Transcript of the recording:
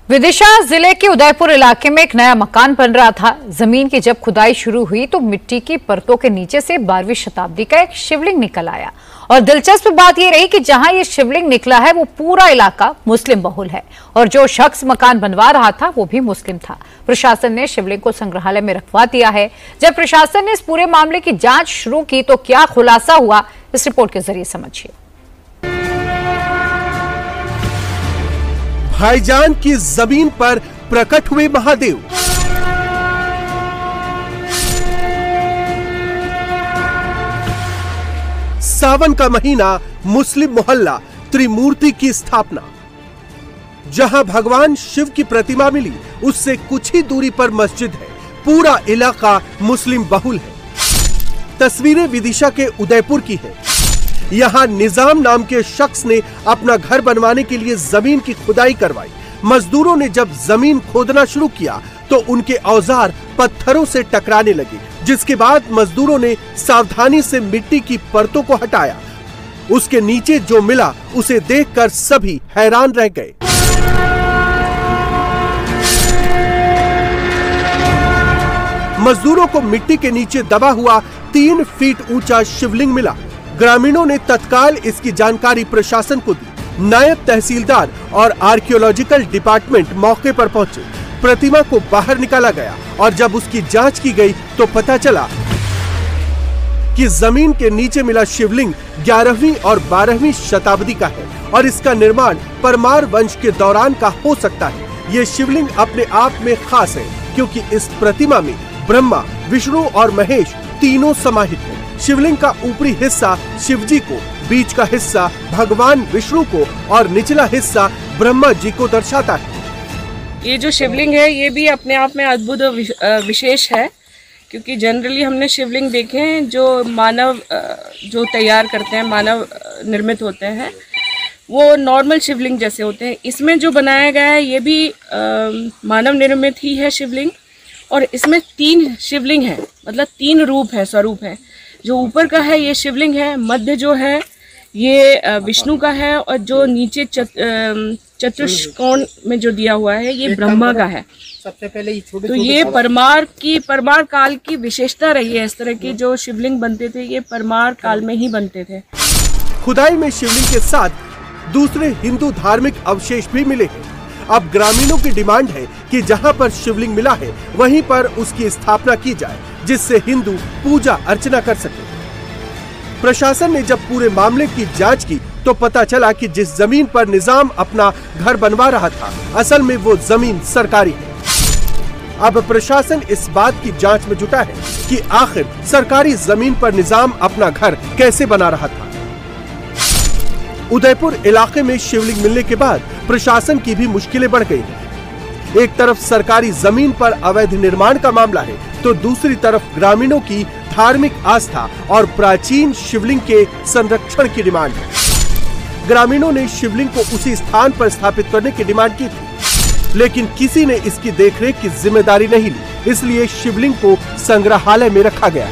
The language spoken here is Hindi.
विदिशा जिले के उदयपुर इलाके में एक नया मकान बन रहा था। जमीन की जब खुदाई शुरू हुई तो मिट्टी की परतों के नीचे से 12वीं शताब्दी का एक शिवलिंग निकल आया। और दिलचस्प बात यह रही कि जहां ये शिवलिंग निकला है वो पूरा इलाका मुस्लिम बहुल है और जो शख्स मकान बनवा रहा था वो भी मुस्लिम था। प्रशासन ने शिवलिंग को संग्रहालय में रखवा दिया है। जब प्रशासन ने इस पूरे मामले की जांच शुरू की तो क्या खुलासा हुआ, इस रिपोर्ट के जरिए समझिए। भाईजान की जमीन पर प्रकट हुए महादेव। सावन का महीना, मुस्लिम मोहल्ला, त्रिमूर्ति की स्थापना। जहां भगवान शिव की प्रतिमा मिली उससे कुछ ही दूरी पर मस्जिद है। पूरा इलाका मुस्लिम बहुल है। तस्वीरें विदिशा के उदयपुर की है। यहाँ निजाम नाम के शख्स ने अपना घर बनवाने के लिए जमीन की खुदाई करवाई। मजदूरों ने जब जमीन खोदना शुरू किया तो उनके औजार पत्थरों से टकराने लगे, जिसके बाद मजदूरों ने सावधानी से मिट्टी की परतों को हटाया। उसके नीचे जो मिला उसे देखकर सभी हैरान रह गए। मजदूरों को मिट्टी के नीचे दबा हुआ 3 फीट ऊंचा शिवलिंग मिला। ग्रामीणों ने तत्काल इसकी जानकारी प्रशासन को दी। नायब तहसीलदार और आर्कियोलॉजिकल डिपार्टमेंट मौके पर पहुंचे। प्रतिमा को बाहर निकाला गया और जब उसकी जांच की गई तो पता चला कि जमीन के नीचे मिला शिवलिंग 11वीं और 12वीं शताब्दी का है और इसका निर्माण परमार वंश के दौरान का हो सकता है। ये शिवलिंग अपने आप में खास है क्योंकि इस प्रतिमा में ब्रह्मा, विष्णु और महेश तीनों समाहित हैं। शिवलिंग का ऊपरी हिस्सा शिवजी को, बीच का हिस्सा भगवान विष्णु को और निचला हिस्सा ब्रह्मा जी को दर्शाता है। ये जो शिवलिंग है ये भी अपने आप में अद्भुत विशेष है क्योंकि जनरली हमने शिवलिंग देखे हैं जो मानव जो तैयार करते हैं, मानव निर्मित होते हैं, वो नॉर्मल शिवलिंग जैसे होते हैं। इसमें जो बनाया गया है ये भी मानव निर्मित ही है शिवलिंग और इसमें 3 शिवलिंग है, मतलब 3 रूप है, स्वरूप है। जो ऊपर का है ये शिवलिंग है, मध्य जो है ये विष्णु का है और जो नीचे चतुष्कोण में जो दिया हुआ है ये ब्रह्मा का है। सबसे पहले तो ये परमार काल की विशेषता रही है। इस तरह के जो शिवलिंग बनते थे ये परमार काल में ही बनते थे। खुदाई में शिवलिंग के साथ दूसरे हिंदू धार्मिक अवशेष भी मिले हैं। अब ग्रामीणों की डिमांड है कि जहां पर शिवलिंग मिला है वहीं पर उसकी स्थापना की जाए जिससे हिंदू पूजा अर्चना कर सके। प्रशासन ने जब पूरे मामले की जांच की तो पता चला कि जिस जमीन पर निजाम अपना घर बनवा रहा था असल में वो जमीन सरकारी है। अब प्रशासन इस बात की जांच में जुटा है कि आखिर सरकारी जमीन पर निजाम अपना घर कैसे बना रहा था। उदयपुर इलाके में शिवलिंग मिलने के बाद प्रशासन की भी मुश्किलें बढ़ गई हैं। एक तरफ सरकारी जमीन पर अवैध निर्माण का मामला है तो दूसरी तरफ ग्रामीणों की धार्मिक आस्था और प्राचीन शिवलिंग के संरक्षण की डिमांड है। ग्रामीणों ने शिवलिंग को उसी स्थान पर स्थापित करने की डिमांड की थी, लेकिन किसी ने इसकी देखरेख की जिम्मेदारी नहीं ली, इसलिए शिवलिंग को संग्रहालय में रखा गया।